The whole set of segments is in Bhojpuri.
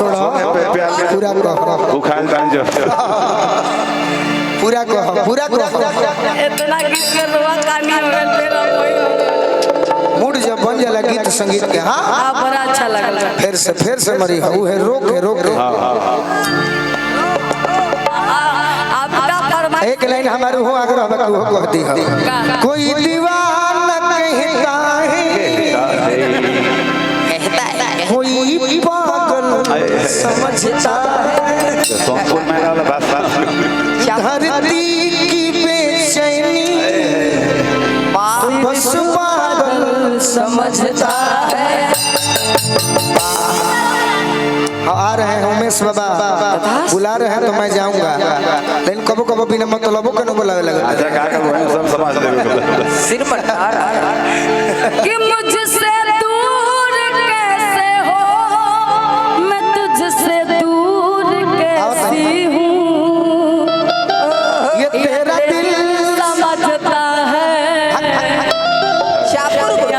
छोड़ो पूरा कहो उखाल बांझो पूरा कहो इतना गीत के रुआ कहानी हो गई तेरा कोई मूड जब बन जाला गीत संगीत के हाँ हां बड़ा अच्छा लगल फिर से मरी हूँ है रोक के आपका फरमाइश एक लाइन हमारे हो आग्रह बकू हो कहती है कोई दीवाना कहता है कोई पागल समझता है सोनपुर में वाला बात धरती की बेचैनी बस पागल समझता है। आ रहे हैं उमेश बाबा बुला रहे हैं तो मैं जाऊंगा लेकिन कबो कबो बिना मतलबों के न बुलावे लगे अच्छा का सब समाज देवे सिर पर कि मुझसे दूर कैसे हो मैं तुझसे दूर कैसी हूँ ये तेरा दिल समझता है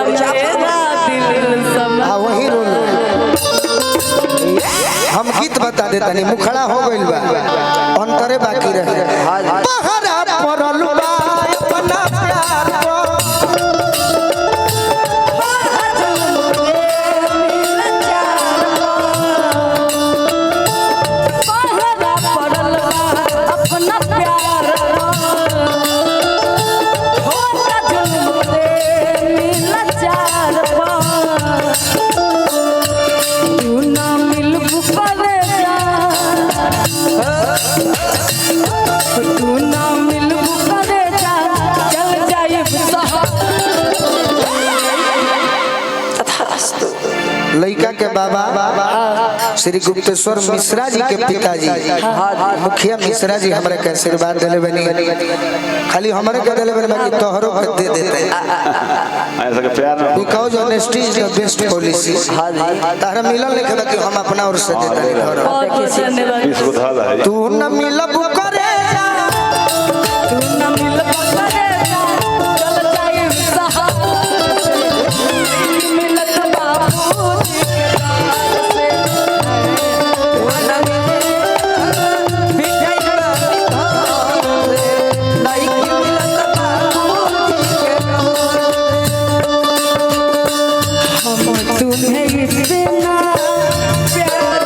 मेरा दिल समझ वही रो हम गीत बता देता नहीं मुखड़ा हो गइल बा अंतरे बाकी रहे पहरा परल बा अपना प्यार को अपना प्यार लड़का के बाबा श्री गुप्तेश्वर मिश्रा जी के पिताजी मुखिया मिश्रा जी हमारे के आशीर्वाद दिले बनी खाली हमारे के दिले बनी बाकी तोहरो के दे देते ऐसा के प्यार because honesty is the best policy तारा मिलल लिखे कि हम अपना ओर से देते नहीं इस बुधा है तू न मिलब करे तू न मिलब करे चल जाए सहा मिलत बाबू तुम्हें इतना प्यार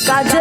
काजल